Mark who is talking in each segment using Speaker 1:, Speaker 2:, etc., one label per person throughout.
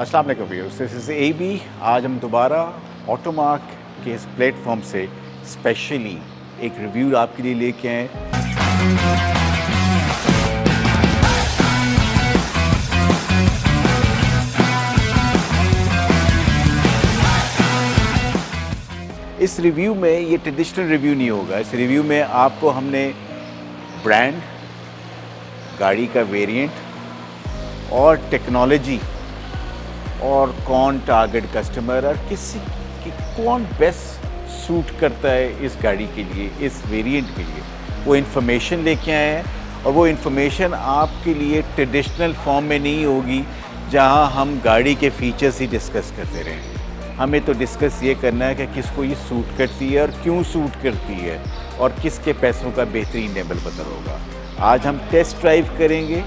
Speaker 1: अस्सलाम वालेकुम viewers, this is AB. आज हम दोबारा ऑटोमार्क के इस प्लेटफॉर्म से स्पेशली एक रिव्यू आपके लिए लेके आए। इस रिव्यू में ये ट्रेडिशनल रिव्यू नहीं होगा। इस रिव्यू में आपको हमने ब्रांड, गाड़ी का वेरिएंट और टेक्नोलॉजी और कौन टारगेट कस्टमर और कौन बेस्ट सूट करता है इस गाड़ी के लिए, इस वेरिएंट के लिए, वो इन्फॉर्मेशन लेके आए हैं। और वो इन्फॉर्मेशन आपके लिए ट्रेडिशनल फॉर्म में नहीं होगी जहां हम गाड़ी के फीचर्स ही डिस्कस करते रहें। हमें तो डिस्कस ये करना है कि किसको ये सूट करती है और क्यों सूट करती है और किसके पैसों का बेहतरीन लेवल बदल होगा। आज हम टेस्ट ड्राइव करेंगे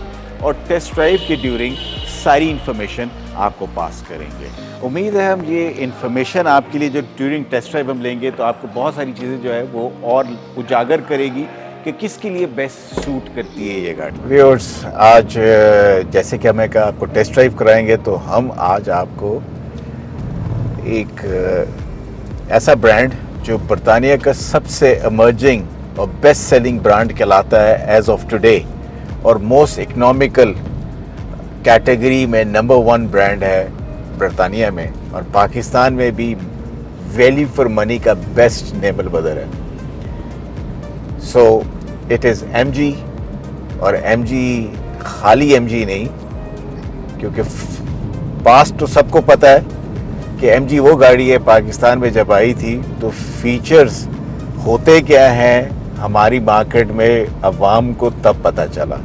Speaker 1: और टेस्ट ड्राइव के ड्यूरिंग सारी इन्फॉर्मेशन आपको पास करेंगे। उम्मीद है हम ये इन्फॉर्मेशन आपके लिए जो ड्यूरिंग टेस्ट ड्राइव हम लेंगे तो आपको बहुत सारी चीज़ें जो है वो और उजागर करेगी कि किसके लिए बेस्ट सूट करती है ये गाड़ी। व्यूअर्स, आज जैसे कि हमें कहा आपको टेस्ट ड्राइव कराएंगे, तो हम आज आपको एक ऐसा ब्रांड जो बरतानिया का सबसे इमर्जिंग और बेस्ट सेलिंग ब्रांड कहलाता है एज ऑफ टुडे और मोस्ट इकोनॉमिकल कैटेगरी में नंबर 1 ब्रांड है बरतानिया में, और पाकिस्तान में भी वैल्यू फॉर मनी का बेस्ट नेबल बदर है। सो इट इज़ MG, और MG खाली MG नहीं, क्योंकि पास तो सबको पता है कि MG वो गाड़ी है पाकिस्तान में जब आई थी तो फीचर्स होते क्या हैं हमारी मार्केट में अवाम को तब पता चला।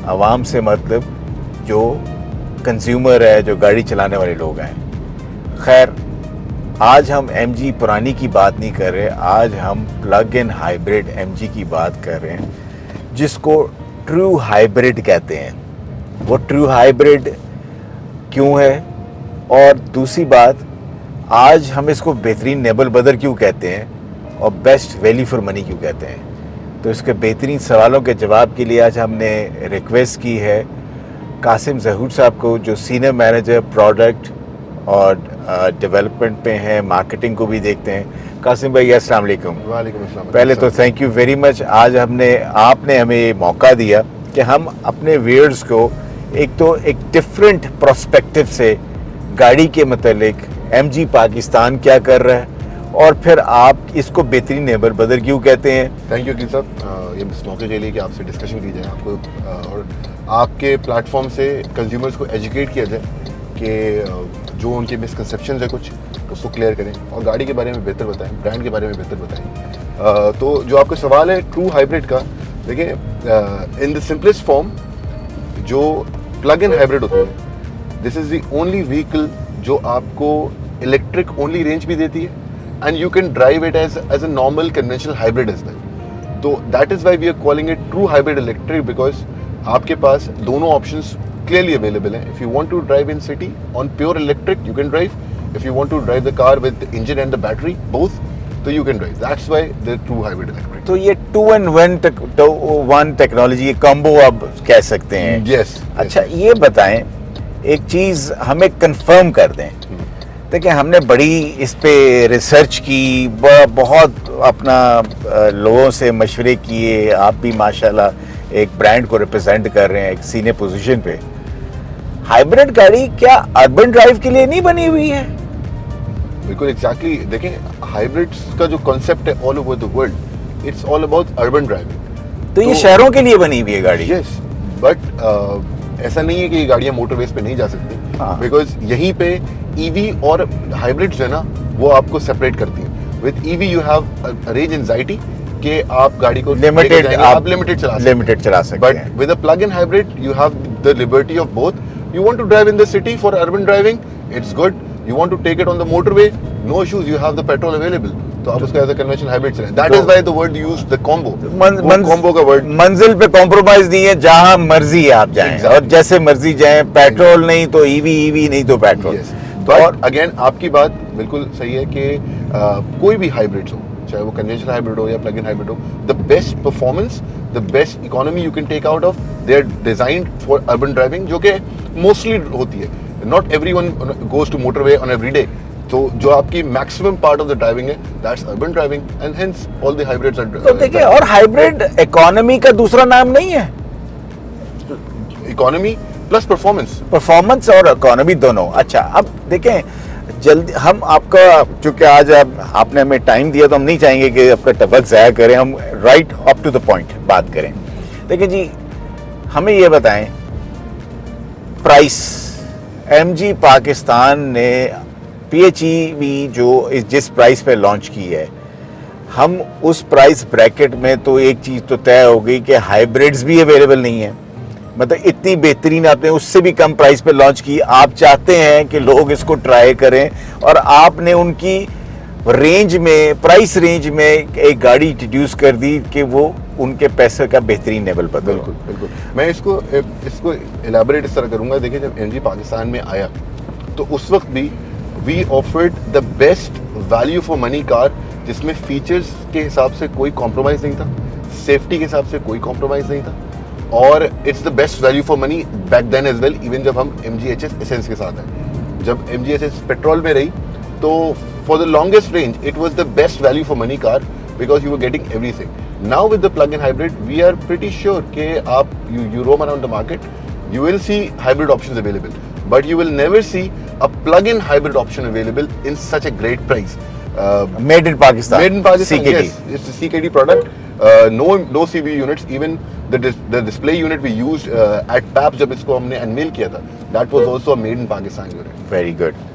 Speaker 1: अवाम से मतलब जो कंज्यूमर है, जो गाड़ी चलाने वाले लोग हैं। खैर, आज हम MG पुरानी की बात नहीं कर रहे, आज हम प्लग इन हाइब्रिड MG की बात कर रहे हैं, जिसको ट्रू हाइब्रिड कहते हैं। वो ट्रू हाइब्रिड क्यों है, और दूसरी बात, आज हम इसको बेहतरीन नेबल बदर क्यों कहते हैं और बेस्ट वैल्यू फॉर मनी क्यों कहते हैं। तो इसके बेहतरीन सवालों के जवाब के लिए आज हमने रिक्वेस्ट की है कासिम ज़हूर साहब को, जो सीनियर मैनेजर प्रोडक्ट और डेवलपमेंट पे हैं, मार्केटिंग को भी देखते हैं। कासिम भाई, अस्सलाम वालेकुम।
Speaker 2: वालेकुम अस्सलाम।
Speaker 1: पहले तो थैंक यू वेरी मच, आज आपने हमें ये मौका दिया कि हम अपने व्यूअर्स को एक डिफरेंट प्रोस्पेक्टिव से गाड़ी के मतलब MG पाकिस्तान क्या कर रहा है और फिर आप इसको बेहतरीन नेबर बदर क्यों कहते हैं।
Speaker 2: थैंक यू अकील साहब, ये इस मौके के लिए कि आपसे डिस्कशन की जाए, आपको और आपके प्लेटफॉर्म से कंज्यूमर्स को एजुकेट किया जाए कि जो उनके मिसकंसेप्शंस है कुछ उसको क्लियर करें और गाड़ी के बारे में बेहतर बताएं, ब्रांड के बारे में बेहतर बताएं। तो जो आपका सवाल है ट्रू हाइब्रिड का, देखिए इन द सिंपलेस्ट फॉर्म जो प्लग इन हाइब्रिड होती है, this is the only vehicle जो आपको इलेक्ट्रिक ओनली रेंज भी देती है and you can drive it as a normal conventional hybrid as well. तो that is why we are calling it true hybrid electric, because आपके पास दोनों options clearly available हैं। If you want to drive in city on pure electric you can drive, if you want to drive the car with engine and the battery both, तो you can drive. That's why the true hybrid electric.
Speaker 1: तो ये 2-in-1 technology, ये combo आप कह सकते हैं।
Speaker 2: Yes.
Speaker 1: अच्छा, ये बताएं, एक चीज़ हमें कंफर्म कर दें। देखिए, हमने बड़ी इस पे रिसर्च की, बहुत अपना लोगों से मशवरे किए। आप भी माशाल्लाह एक ब्रांड को रिप्रेजेंट कर रहे हैं एक सीनियर पोजीशन पे। हाइब्रिड गाड़ी क्या अर्बन ड्राइव के लिए नहीं बनी हुई है?
Speaker 2: बिल्कुल एग्जैक्टली। देखें, हाइब्रिड्स का जो कॉन्सेप्ट है all over the world, it's all about urban driving.
Speaker 1: तो ये शहरों के लिए बनी हुई है गाड़ी।
Speaker 2: यस, बट ऐसा नहीं है कि ये गाड़ियाँ मोटरवेज पे नहीं जा सकती, बिकॉज यहीं पे ईवी और हाइब्रिड्स है ना, वो आपको सेपरेट करती हैं। With EV you have range anxiety कि आप गाड़ी को
Speaker 1: लिमिटेड चला सकते
Speaker 2: but with a plug in hybrid you have the liberty of both. You want to drive in the city for urban driving, it's good. You want to take it on the motorway, no issues, you have the petrol available, तो आप उसको as a conventional hybrid चलाएं। That is why the word used the combo. Combo का word,
Speaker 1: मंजिल पे compromise नहीं है, जहां मर्जी आप जाएं और जैसे मर्जी जाएं, पेट्रोल नहीं तो ईवी नहीं तो पेट्रोल।
Speaker 2: तो और अगेन आपकी बात बिल्कुल सही है कि कोई भी हाइब्रिड्स हो, चाहे वो कन्वेंशनल हाइब्रिड हो या प्लग इन हाइब्रिड हो, the best performance, the best economy you can take out of, they are designed for urban driving, जो कि मोस्टली होती है। Not everyone goes to motorway on every day. तो जो आपकी maximum part of the driving है, that's urban driving, and hence all the hybrids are.
Speaker 1: तो देखिए, और हाइब्रिड इकोनॉमी का दूसरा नाम नहीं है.
Speaker 2: इकोनॉमी प्लस
Speaker 1: परफॉर्मेंस और इकोनॉमी दोनों. अच्छा, अब देखें जल्दी हम आपका, चूंकि आज आपने हमें टाइम दिया तो हम नहीं चाहेंगे कि आपका वक्त ज़ाया करें, हम right up to the point बात करें. देखिए जी, हमें ये बताएं प्राइस. एमजी पाकिस्तान ने PHEV जो जिस प्राइस पे लॉन्च की है, हम उस प्राइस ब्रैकेट में तो एक चीज़ तो तय हो गई कि हाइब्रिड्स भी अवेलेबल नहीं है. मतलब इतनी बेहतरीन आपने उससे भी कम प्राइस पे लॉन्च की. आप चाहते हैं कि लोग इसको ट्राई करें और आपने उनकी रेंज में, प्राइस रेंज में एक गाड़ी इंट्रोड्यूस कर दी कि वो उनके पैसे का बेहतरीन लेवल पर.
Speaker 2: बिल्कुल बिल्कुल. मैं इसको एलाबोरेट इस तरह करूंगा. देखिए, जब एमजी पाकिस्तान में आया तो उस वक्त भी we offered the best value for money car, जिसमें फीचर्स के हिसाब से कोई कॉम्प्रोमाइज़ नहीं था, सेफ्टी के हिसाब से कोई कॉम्प्रोमाइज़ नहीं था, और it's the best value for money back then as well. Even जब हम MG HS एसेंस के साथ हैं, जब MG HS पेट्रोल में रही, तो for the longest range it was the best value for money car because you were getting everything. Now with the plug in hybrid we are pretty sure कि आप you roam around the market, you will see hybrid options available, but you will never see a plug-in hybrid option available in such a great price.
Speaker 1: Made in Pakistan.
Speaker 2: Made in Pakistan.
Speaker 1: CKD.
Speaker 2: Yes, it's a CKD product. No CBU units. Even the display unit we used at PAPS जब इसको हमने unveil किया था, that was also a made in Pakistan unit.
Speaker 1: Very good.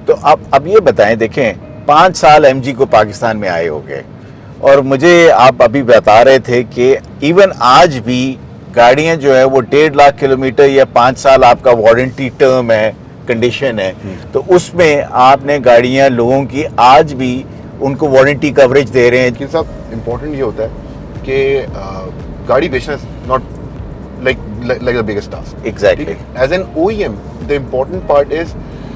Speaker 1: तो अब ये बताएं, देखें 5 साल MG को पाकिस्तान में आए हो गए, और मुझे आप अभी बता रहे थे कि इवन आज भी गाड़ियां जो है वो 1.5 लाख किलोमीटर या 5 साल आपका वारंटी टर्म है, कंडीशन है, तो उसमें आपने गाड़ियां लोगों की आज भी उनको वारंटी कवरेज दे रहे हैं.
Speaker 2: लेकिन साहब इम्पोर्टेंट ये होता है कि गाड़ी बेचना not like the biggest task.
Speaker 1: Exactly.
Speaker 2: As an OEM the important part is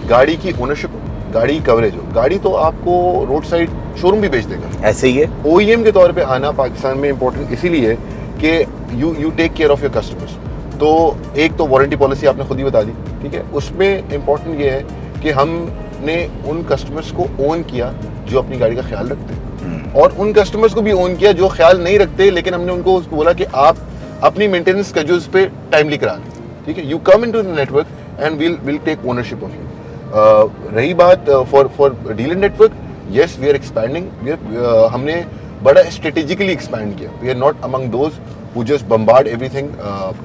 Speaker 2: गाड़ी की ओनरशिप, गाड़ी कवरेज हो. गाड़ी तो आपको रोड साइड शोरूम भी बेच देगा,
Speaker 1: ऐसे ही है.
Speaker 2: OEM के तौर पे आना पाकिस्तान में इम्पोर्टेंट इसीलिए है कि you take care of your customers. तो एक तो वारंटी पॉलिसी आपने खुद ही बता दी, ठीक है. उसमें इम्पोर्टेंट ये है कि हमने उन कस्टमर्स को ओन किया जो अपनी गाड़ी का ख्याल रखते हैं, और उन कस्टमर्स को भी ओन किया जो ख्याल नहीं रखते, लेकिन हमने उनको बोला कि आप अपनी मेंटेनेंस स्केड्यूल्स पे टाइमली करा लें, ठीक है. You come into the network and will take ownership of you. रही बात for dealer network, yes we are expanding. हमने बड़ा स्ट्रेटेजिकली एक्सपैंड किया. We are not among those who just bombard everything.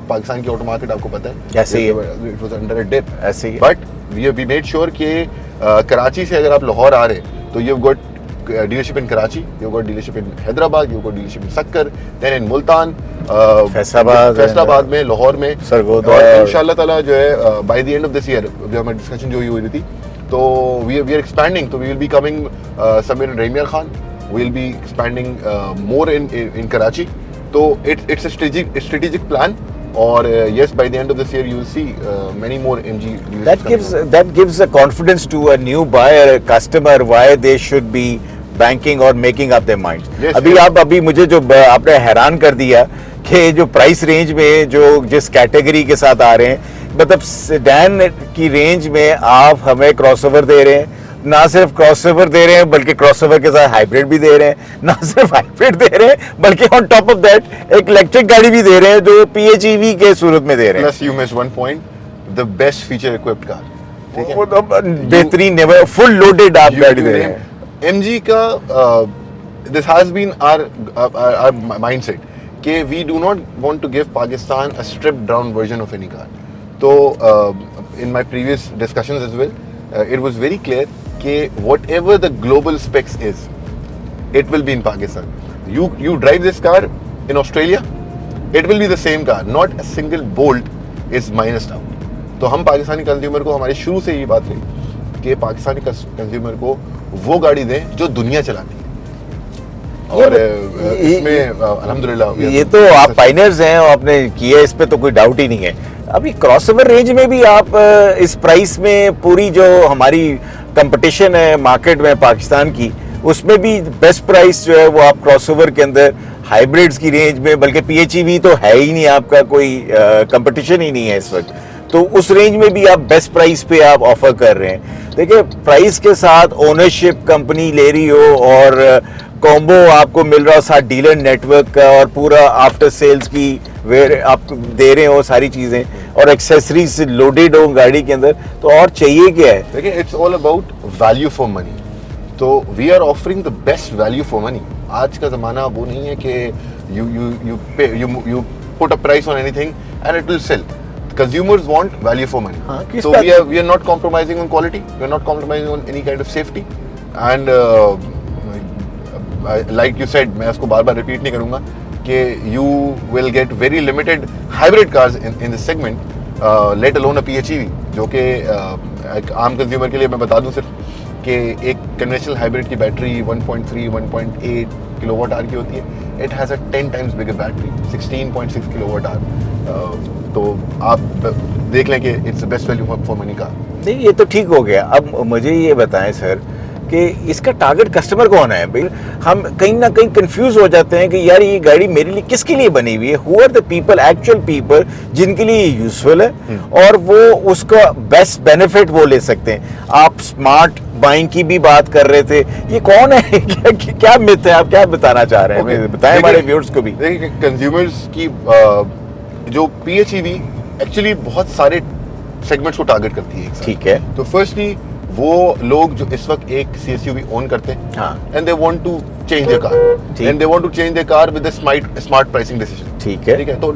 Speaker 2: Pakistan की ऑटो मार्केट आपको पता है,
Speaker 1: ऐसे ही
Speaker 2: it was under a dip.
Speaker 1: ऐसे ही.
Speaker 2: But we made sure कि कराची से अगर आप लाहौर आ रहे हैं तो you've got dealership in Karachi, you've got dealership in Hyderabad, you've got dealership in Sakkar, then in Multan, Faisalabad में, लाहौर में,
Speaker 1: सरगोदा,
Speaker 2: और इंशाल्लाह ताला जो है by the end of this year हमारी डिस्कशन जो हुई थी, तो we are expanding. तो we will be coming somewhere in Raimiar Khan, we will be expanding more in Karachi. So it's a strategic plan, or yes, by the end of this year you will see many more MG dealers.
Speaker 1: That gives a confidence to a new buyer, a customer, why they should be banking or making up their mind.
Speaker 2: Yes,
Speaker 1: अभी मुझे जो आपने हैरान कर दिया कि जो price range में जो जिस कैटेगरी के साथ आ रहे हैं, मतलब सेडान की रेंज में आप हमें क्रॉसओवर दे रहे हैं. ना सिर्फ क्रॉसओवर दे रहे हैं बल्कि क्रॉसओवर के साथ हाइब्रिड भी दे रहे हैं. ना सिर्फ हाइब्रिड दे रहे हैं बल्कि ऑन टॉप ऑफ दैट एक इलेक्ट्रिक गाड़ी भी दे रहे हैं जो PHEV के सूरत में दे रहे हैं.
Speaker 2: Plus you miss one point, the best feature equipped car. ठीक है,
Speaker 1: बेहतरीन फुल लोडेड आप गाड़ी दे रहे हैं.
Speaker 2: MG का this has been our mindset कि we do not want to give Pakistan a stripped down version of any car. तो in my previous discussions as well it was very clear कि whatever the global specs is, it will be in Pakistan. You drive this car in Australia, it will be the same car. Not a single bolt is minused out. तो हम Pakistani consumer को, हमारी शुरू से ये बात रही कि पाकिस्तानी कंज्यूमर को वो गाड़ी दें जो दुनिया चलाती है. और इसमें अल्हम्दुलिल्लाह
Speaker 1: ये तो आप पायनियर्स हैं और आपने किया, इस पे तो कोई डाउट ही नहीं है. अभी क्रॉसओवर रेंज में भी आप इस प्राइस में पूरी जो हमारी कंपटीशन है मार्केट में पाकिस्तान की, उसमें भी बेस्ट प्राइस जो है वो आप क्रॉसओवर के अंदर हाइब्रिड्स की रेंज में, बल्कि PHEV तो है ही नहीं, आपका कोई कंपटीशन ही नहीं है इस वक्त. तो उस रेंज में भी आप बेस्ट प्राइस पे आप ऑफर कर रहे हैं। देखिए प्राइस के साथ ओनरशिप कंपनी ले रही हो और कॉम्बो आपको मिल रहा हो साथ डीलर नेटवर्क का और पूरा आफ्टर सेल्स की वेयर आप दे रहे हो सारी चीज़ें और एक्सेसरीज से लोडेड हो गाड़ी के अंदर, तो और चाहिए क्या है।
Speaker 2: देखिए it's all about value for money. तो we are offering the best value for money. आज का ज़माना वो नहीं है कि you put a price on anything and it will sell. Consumers want value for money. So we are not compromising on quality. We are not compromising on any kind of safety. And like you said, मैं इसको बार-बार repeat नहीं करूँगा कि you will get very limited hybrid cars in this segment, let alone a PHEV, जो कि एक आम consumer के लिए मैं बता दूँ सिर्फ कि एक conventional hybrid की बैटरी 1.3, 1.8 किलोवाट आवर की होती है. It has a 10 times bigger battery, 16.6 kilowatt hour. तो आप देख लें कि it's best value for money का.
Speaker 1: नहीं ये तो ठीक हो गया. अब मुझे ये बताएं सर कि इसका टारगेट कस्टमर कौन है भाई. हम कहीं ना कहीं कंफ्यूज हो जाते हैं कि यार ये गाड़ी मेरे लिए किसके लिए बनी हुई है. Who are the people, actual people जिनके लिए यूजफुल है और वो उसका बेस्ट बेनिफिट वो ले सकते हैं. आप स्मार्ट बाइंग की भी बात कर रहे थे, ये कौन है? क्या मिथ है, आप क्या बताना चाह रहे हैं? बताएं हमारे व्यूअर्स को भी.
Speaker 2: देखिए कंज्यूमर्स की जो PHEV एक्चुअली बहुत सारे सेगमेंट्स को टारगेट करती है.
Speaker 1: ठीक है.
Speaker 2: तो फर्स्टली वो लोग जो इस वक्त एक CSUV ओन करते हैं and they want to change their car and they want to change their car with a smart pricing decision.
Speaker 1: ठीक है.
Speaker 2: ठीक है. तो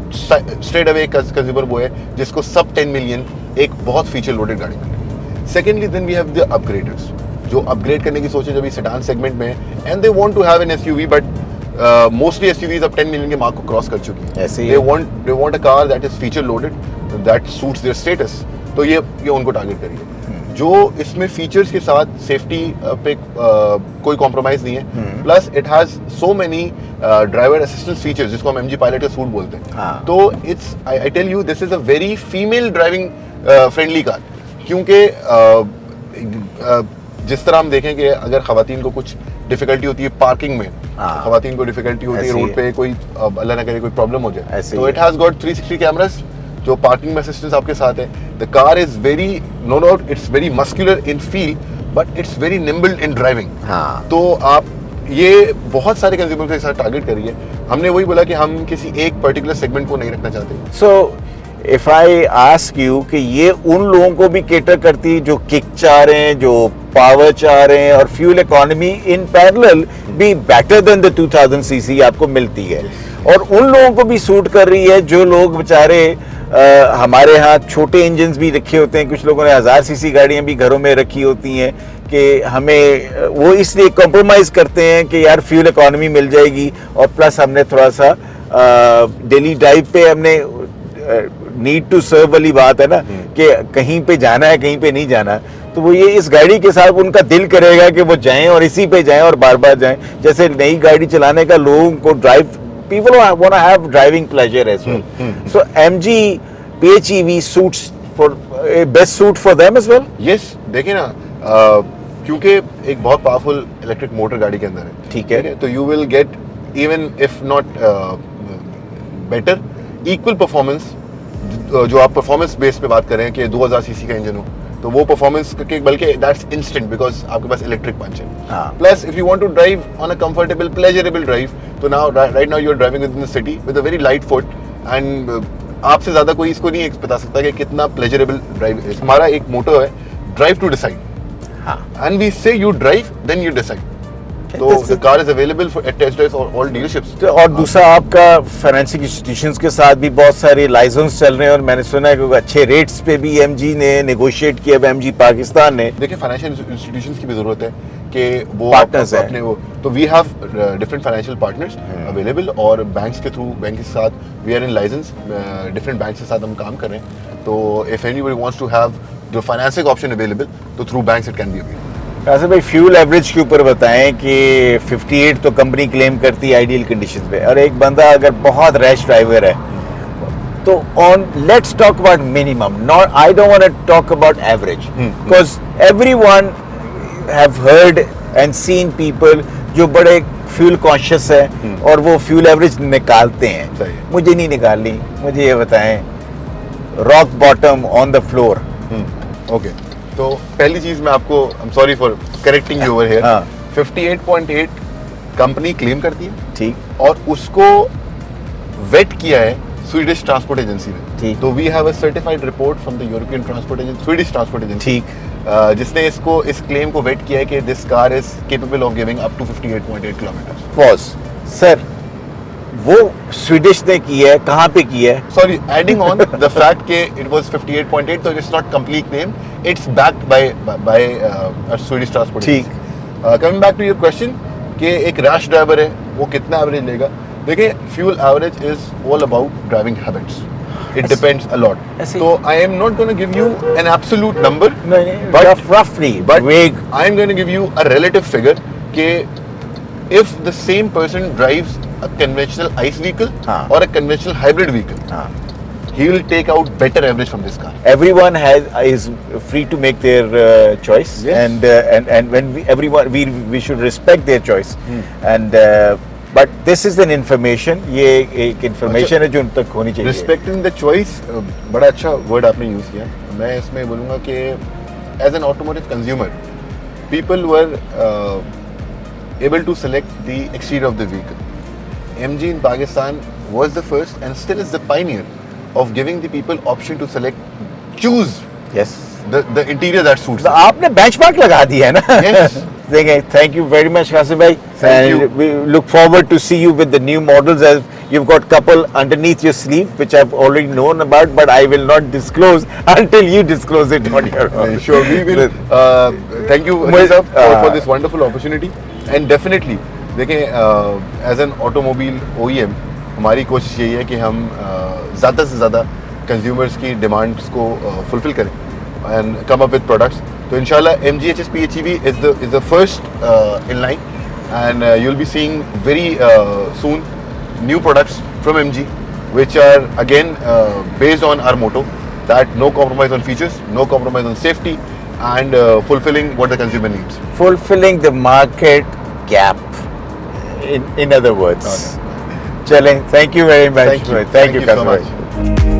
Speaker 2: स्ट्रेट अवे कंज्यूमर वो है जिसको सब 10 मिलियन एक बहुत फीचर लोडेड गाड़ी मिल रही है. Secondly then we have the upgraders जो अपग्रेड करने की सोचे जब ये सेडान सेगमेंट में and they want to have an SUV but mostly SUVs अब 10 मिलियन के मार्क को क्रॉस कर चुकी है. They want a car that is feature loaded, that suits their status. तो ये उनको टारगेट करिए. जो इसमें फीचर्स के साथ सेफ्टी पे कोई कॉम्प्रोमाइज नहीं है. Plus it has so many driver assistance features जिसको हम MG पायलट का सूट बोलते हैं. तो it's I tell you this is a very female driving friendly car. क्योंकि जिस तरह हम देखें कि अगर खवातीन को कुछ डिफिकल्टी होती है पार्किंग में, खवातीन को डिफिकल्टी होती है रोड पे कोई अल्लाह ना करे कोई प्रॉब्लम हो जाए, तो इट हैज गॉट 360 कैमरास जो पार्किंग में असिस्टेंस आपके साथ है. The car is very no doubt it's very muscular in feel but it's very nimble in driving. तो आप ये बहुत सारे कंज्यूमर के साथ टारगेट करिए. हमने वही बोला कि हम किसी एक पर्टिकुलर सेगमेंट को नहीं रखना चाहते.
Speaker 1: So if I ask you कि ये उन लोगों को भी केटर करती है जो किक चाह रहे हैं, जो पावर चाह रहे हैं और फ्यूल इकोनॉमी इन पैरेलल भी बेटर देन द 2000 सीसी आपको मिलती है. और उन लोगों को भी सूट कर रही है जो लोग बेचारे हमारे यहाँ छोटे इंजन भी रखे होते हैं. कुछ लोगों ने 1000 सीसी गाड़ियाँ भी घरों में रखी होती हैं कि हमें वो इसलिए कॉम्प्रोमाइज़ करते हैं कि यार फ्यूल इकोनॉमी मिल जाएगी और प्लस हमने थोड़ा सा डेली ड्राइव पे हमने नीड टू सर्व वाली बात है ना कि कहीं पे जाना है कहीं पे नहीं जाना. तो वो ये इस गाड़ी के साथ उनका दिल करेगा कि वो जाएं और इसी पे जाएं और बार बार जाएं. जैसे नई गाड़ी चलाने का लोगों को drive people want to have driving pleasure as well. So MG PHEV suits for best suit for them as well.
Speaker 2: Yes, देखिए ना क्योंकि एक बहुत पावरफुल इलेक्ट्रिक मोटर गाड़ी के अंदर है.
Speaker 1: ठीक है.
Speaker 2: तो you will get even if not better equal performance. जो आप परफॉर्मेंस बेस पे बात कर रहे हैं कि 2000 सीसी का इंजन हो तो वो परफॉर्मेंस के बल्कि दैट्स इंस्टेंट बिकॉज आपके पास इलेक्ट्रिक पंच है. Plus if you want to drive on a comfortable pleasurable drive तो now right now you are driving within the city with a very light foot and आपसे ज्यादा कोई इसको नहीं बता सकता कि कितना प्लेजरेबल ड्राइव है. हमारा एक मोटो है drive to decide and we say you drive then you decide. तो the car is available for at test drives or all dealerships.
Speaker 1: और दूसरा आपका फाइनेंशियल इंस्टीट्यूशंस के साथ भी बहुत सारे लाइसेंस चल रहे हैं और मैंने सुना है कि अच्छे रेट्स पे भी MG ने नेगोशिएट किया. MG पाकिस्तान ने
Speaker 2: देखिए फाइनेंशियल इंस्टीट्यूशंस की भी जरूरत है कि वो
Speaker 1: पार्टनर्स
Speaker 2: अपने वो तो we have different financial partners available और बैंक्स के थ्रू बैंक के साथ we are in license different banks के साथ हम काम कर रहे हैं. तो if anybody wants to have the financing option available तो through banks it can be available.
Speaker 1: वैसे भाई फ्यूल एवरेज के ऊपर बताएं कि 58 तो कंपनी क्लेम करती है आइडियल कंडीशंस पे और एक बंदा अगर बहुत रैश ड्राइवर है तो on let's talk about minimum. Not I don't want to talk about average because everyone have heard and seen people जो बड़े फ्यूल कॉन्शियस है और वो फ्यूल एवरेज निकालते हैं. मुझे नहीं निकालनी. मुझे ये बताएं rock bottom on the floor.
Speaker 2: Okay तो पहली चीज मैं आपको I am sorry for correcting you over here
Speaker 1: हाँ।
Speaker 2: 58.8 कंपनी क्लेम करती है
Speaker 1: ठीक
Speaker 2: और उसको वेट किया है स्वीडिश ट्रांसपोर्ट एजेंसी ने
Speaker 1: ठीक।
Speaker 2: तो we have a certified report from the European Transport Agency Swedish Transport Agency
Speaker 1: ठीक
Speaker 2: जिसने इसको इस क्लेम को वेट किया है कि this car is capable of giving up to 58.8 kilometre
Speaker 1: पॉज सर वो स्वीडिश ने की है कहाँ पे की है
Speaker 2: sorry adding on the fact ke it was 58.8 so it's not complete name it's backed by a Swedish transport
Speaker 1: ठीक।
Speaker 2: agency. Coming back to your question कि एक रैश ड्राइवर है वो कितना एवरेज लेगा देखिए fuel average is all about driving habits it depends a lot
Speaker 1: ऐसे-
Speaker 2: so I am not going to give you an absolute number
Speaker 1: but roughly
Speaker 2: but
Speaker 1: vague
Speaker 2: I am going to give you a relative figure कि if the same person drives a conventional ICE vehicle
Speaker 1: हाँ।
Speaker 2: or a conventional hybrid vehicle
Speaker 1: हाँ
Speaker 2: he will take out better average from this car.
Speaker 1: everyone is free to make their choice
Speaker 2: Yes.
Speaker 1: and when everyone we should respect their choice and but this is an information ये एक information है जो उन तक होनी चाहिए
Speaker 2: Respecting the choice बड़ा अच्छा word आपने use किया मैं इसमें बोलूँगा कि as an automotive consumer people were able to select the exterior of the vehicle. MG in Pakistan was the first and still is the pioneer of giving the people option to choose
Speaker 1: yes
Speaker 2: the interior that suits
Speaker 1: तो
Speaker 2: them.
Speaker 1: आपने benchmark लगा दिया है ना
Speaker 2: Yes.
Speaker 1: देखिए thank you very much Qasim bhai
Speaker 2: Thank
Speaker 1: and
Speaker 2: you.
Speaker 1: we look forward to see you with the new models as you've got couple underneath your sleeve which I've already known about but I will not disclose until you disclose it on your own.
Speaker 2: Sure, we will. Thank you,
Speaker 1: Well,
Speaker 2: Rizab, for this wonderful opportunity. And definitely, देखें as an automobile OEM हमारी कोशिश यही है कि हम ज़्यादा से ज़्यादा कंज्यूमर्स की डिमांड्स को फुलफिल करें and come up with products तो इंशाल्लाह MG HS PHEV is the first in line and you will be seeing very soon new products from MG which are again based on our motto that no compromise on features, no compromise on safety and fulfilling what the consumer needs.
Speaker 1: Fulfilling the market gap in other words. Chale, thank you very much.
Speaker 2: Thank you.
Speaker 1: Thank you
Speaker 2: Thank you so
Speaker 1: Qasim bhai.
Speaker 2: much.